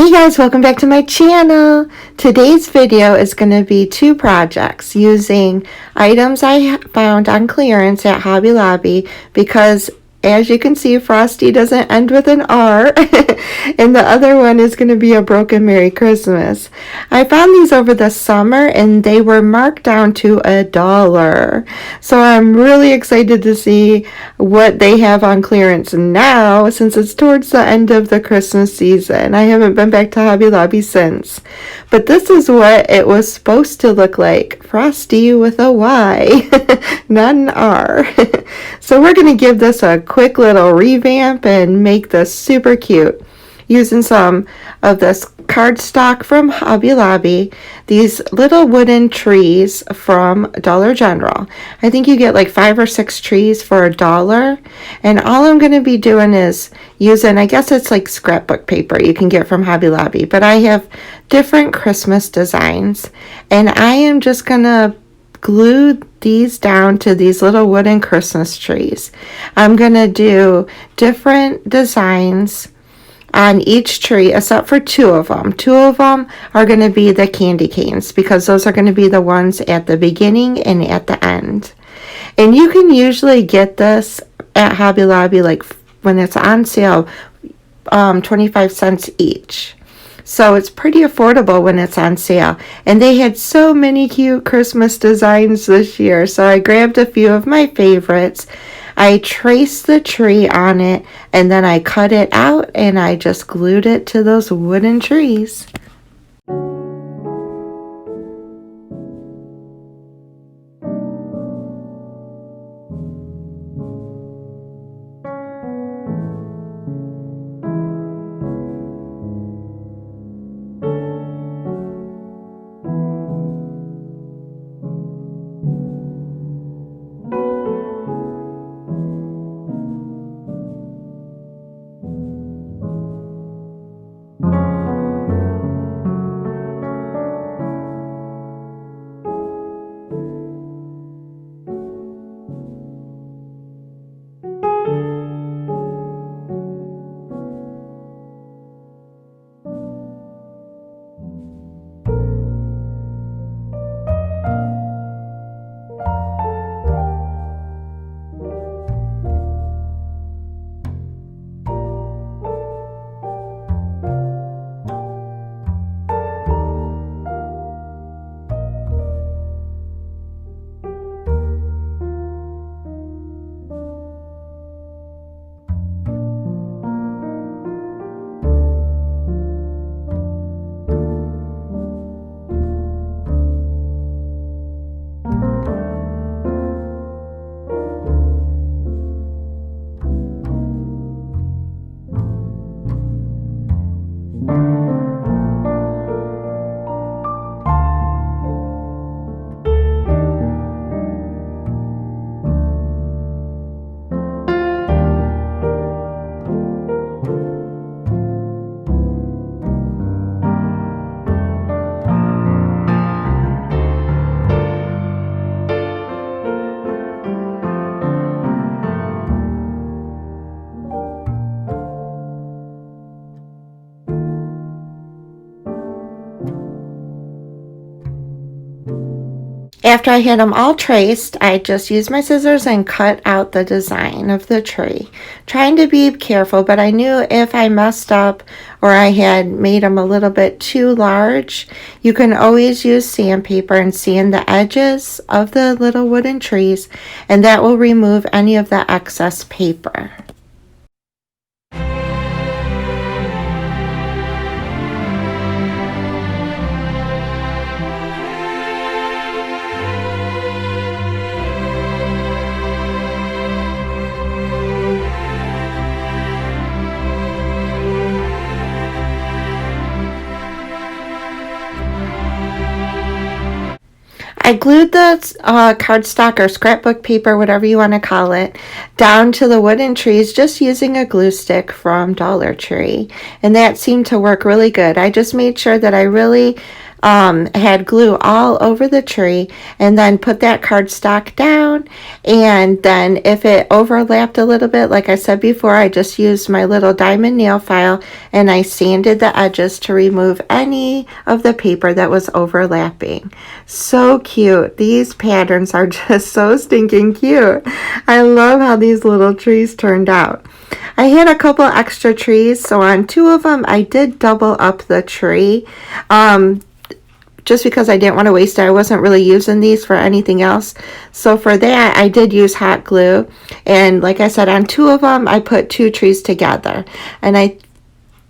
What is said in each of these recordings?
Hey guys, welcome back to my channel. Today's video is going to be two projects using items I found on clearance at Hobby Lobby because as you can see, Frosty doesn't end with an R, and the other one is going to be a broken Merry Christmas. I found these over the summer and they were marked down to $1. So I'm really excited to see what they have on clearance now since it's towards the end of the Christmas season. I haven't been back to Hobby Lobby since. But this is what it was supposed to look like. Frosty with a Y, not an R. So we're going to give this a quick little revamp and make this super cute using some of this cardstock from Hobby Lobby, these little wooden trees from Dollar General. I think you get like 5 or 6 trees for $1, and all I'm going to be doing is using, I guess it's like scrapbook paper you can get from Hobby Lobby, but I have different Christmas designs, and I am just going to glue these down to these little wooden Christmas trees. I'm going to do different designs on each tree except for 2 of them. 2 of them are going to be the candy canes because those are going to be the ones at the beginning and at the end. And you can usually get this at Hobby Lobby like when it's on sale, 25 cents each. So it's pretty affordable when it's on sale. And they had so many cute Christmas designs this year. So I grabbed a few of my favorites. I traced the tree on it and then I cut it out and I just glued it to those wooden trees. After I had them all traced, I just used my scissors and cut out the design of the tree. Trying to be careful, but I knew if I messed up or I had made them a little bit too large, you can always use sandpaper and sand the edges of the little wooden trees, and that will remove any of the excess paper. I glued the cardstock or scrapbook paper, whatever you want to call it, down to the wooden trees just using a glue stick from Dollar Tree. And that seemed to work really good. I just made sure that I really had glue all over the tree, and then put that cardstock down. And then if it overlapped a little bit, like I said before, I just used my little diamond nail file and I sanded the edges to remove any of the paper that was overlapping. So cute. These patterns are just so stinking cute. I love how these little trees turned out. I had a couple extra trees, so on 2 of them I did double up the tree. Just because I didn't want to waste it. I wasn't really using these for anything else. So for that, I did use hot glue. And like I said, on 2 of them, I put 2 trees together. And I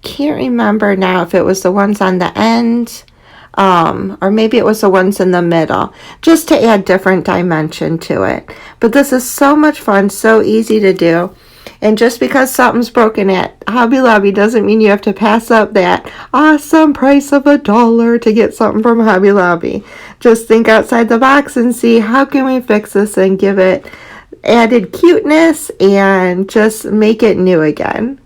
can't remember now if it was the ones on the end, or maybe it was the ones in the middle, just to add different dimension to it. But this is so much fun, so easy to do. And just because something's broken at Hobby Lobby doesn't mean you have to pass up that awesome price of $1 to get something from Hobby Lobby. Just think outside the box and see how can we fix this and give it added cuteness and just make it new again.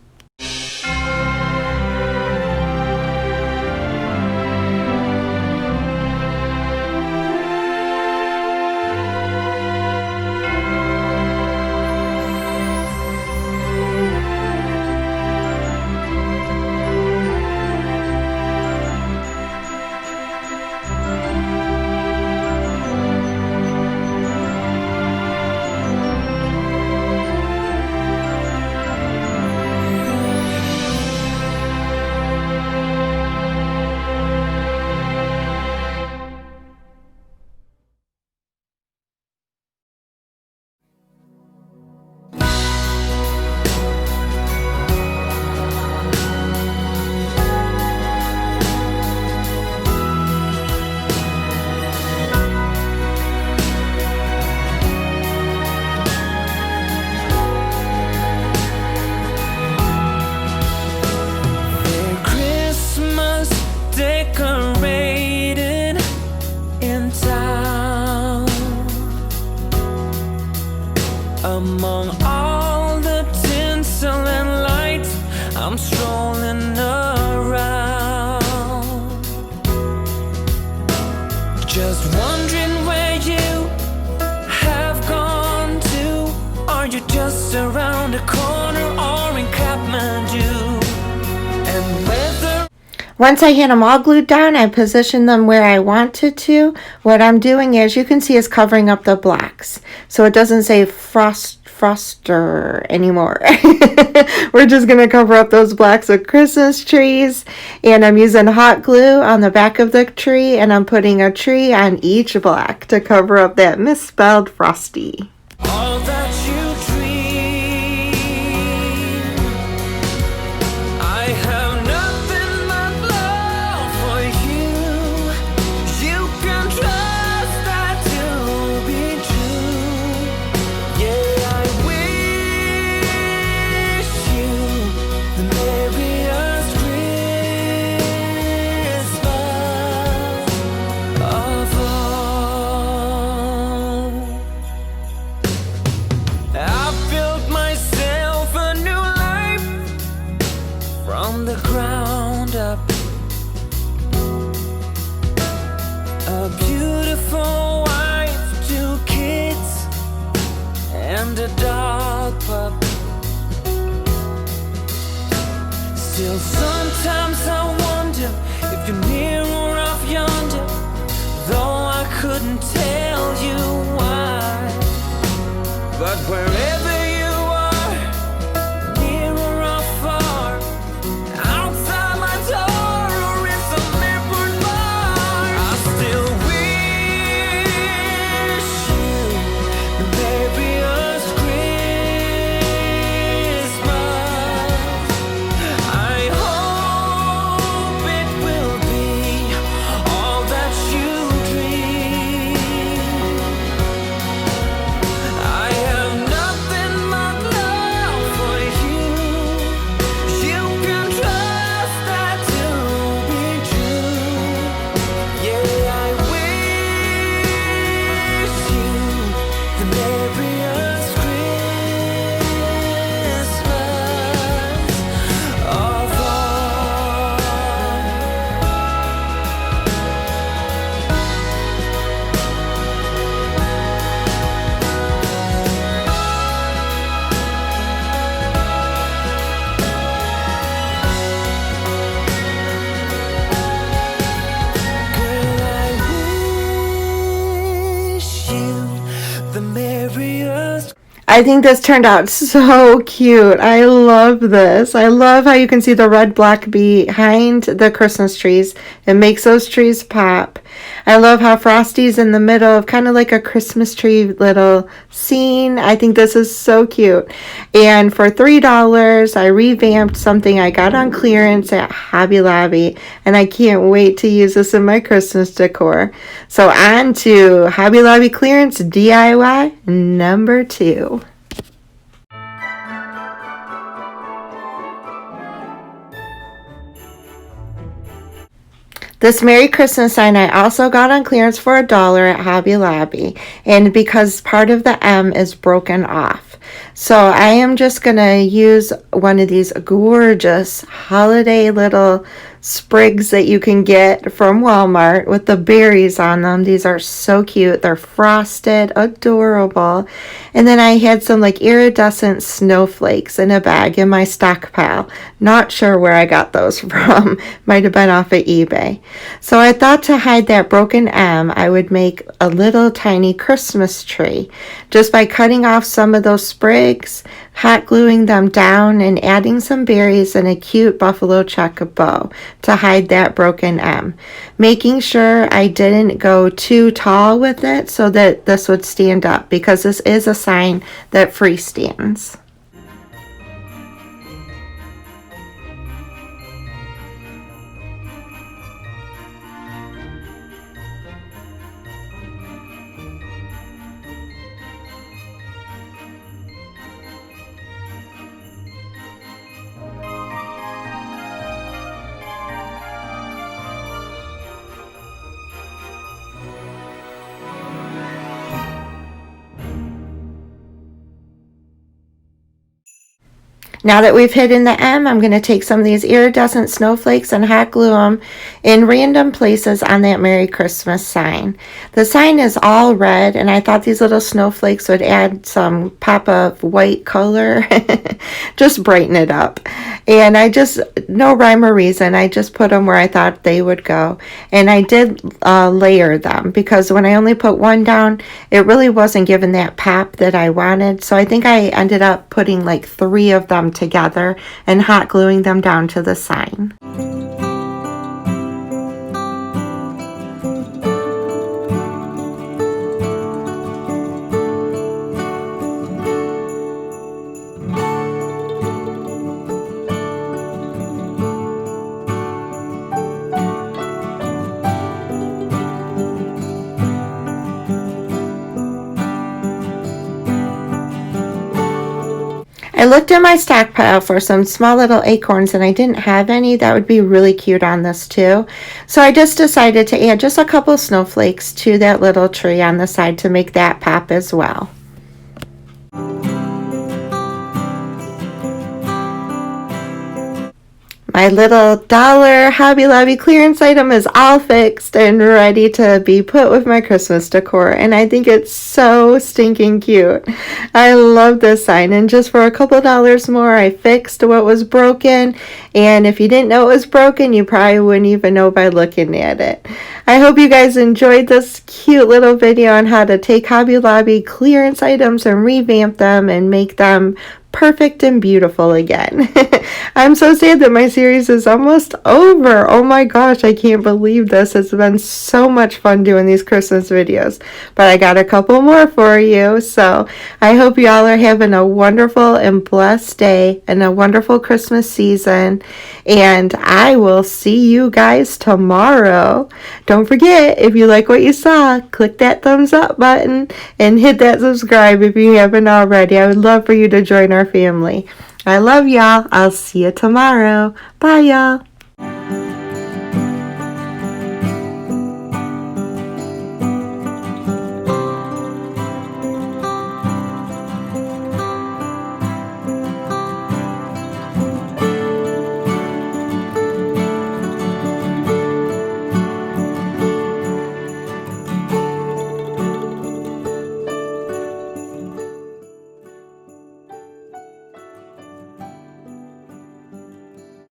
Among all the tinsel and lights, I'm strolling around, just wondering where you have gone to. Are you just around the corner or in Kathmandu? And whether Once I had them all glued down, I positioned them where I wanted to. What I'm doing, as you can see, is covering up the blocks. So it doesn't say Froster anymore. We're just going to cover up those blocks with Christmas trees. And I'm using hot glue on the back of the tree. And I'm putting a tree on each block to cover up that misspelled Frosty. all that you dream, I have nothing but love for you. You can trust that to be true. Yeah, I wish you the merriest Christmas of all. I built myself a new life from the ground up. A beautiful wife, 2 kids, and a dog pup. Still, sometimes I wonder if you're near or off yonder, though I couldn't tell you why. But wherever you are, near or far, outside my door or in some airport bar, I still wish you the merriest Christmas. I hope I think this turned out so cute. I love this. I love how you can see the red block behind the Christmas trees. It makes those trees pop. I love how Frosty's in the middle of kind of like a Christmas tree little scene. I think this is so cute. And for $3, I revamped something I got on clearance at Hobby Lobby. And I can't wait to use this in my Christmas decor. So on to Hobby Lobby clearance DIY number 2. This Merry Christmas sign I also got on clearance for $1 at Hobby Lobby, and because part of the M is broken off. So I am just going to use one of these gorgeous holiday little sprigs that you can get from Walmart with the berries on them. These are so cute. They're frosted, adorable. And then I had some like iridescent snowflakes in a bag in my stockpile. Not sure where I got those from. Might have been off of eBay. So I thought to hide that broken M, I would make a little tiny Christmas tree just by cutting off some of those sprigs, hot gluing them down, and adding some berries and a cute buffalo check bow to hide that broken M. Making sure I didn't go too tall with it so that this would stand up, because this is a sign that freestands. Now that we've hidden the M, I'm going to take some of these iridescent snowflakes and hot glue them in random places on that Merry Christmas sign. The sign is all red, and I thought these little snowflakes would add some pop of white color, just brighten it up. And I just, no rhyme or reason, I just put them where I thought they would go. And I did layer them, because when I only put one down, it really wasn't giving that pop that I wanted. So I think I ended up putting like 3 of them together and hot gluing them down to the sign. I looked in my stockpile for some small little acorns, and I didn't have any. That would be really cute on this too. So I just decided to add just a couple snowflakes to that little tree on the side to make that pop as well. My little $1 Hobby Lobby clearance item is all fixed and ready to be put with my Christmas decor, and I think it's so stinking cute. I love this sign, and just for a couple dollars more, I fixed what was broken, and if you didn't know it was broken, you probably wouldn't even know by looking at it. I hope you guys enjoyed this cute little video on how to take Hobby Lobby clearance items and revamp them and make them perfect and beautiful again. I'm so sad that my series is almost over. Oh my gosh, I can't believe this. It's been so much fun doing these Christmas videos, but I got a couple more for you. So I hope y'all are having a wonderful and blessed day and a wonderful Christmas season, and I will see you guys tomorrow. Don't forget, if you like what you saw, click that thumbs up button and hit that subscribe if you haven't already. I would love for you to join our family. I love y'all. I'll see you tomorrow. Bye, y'all.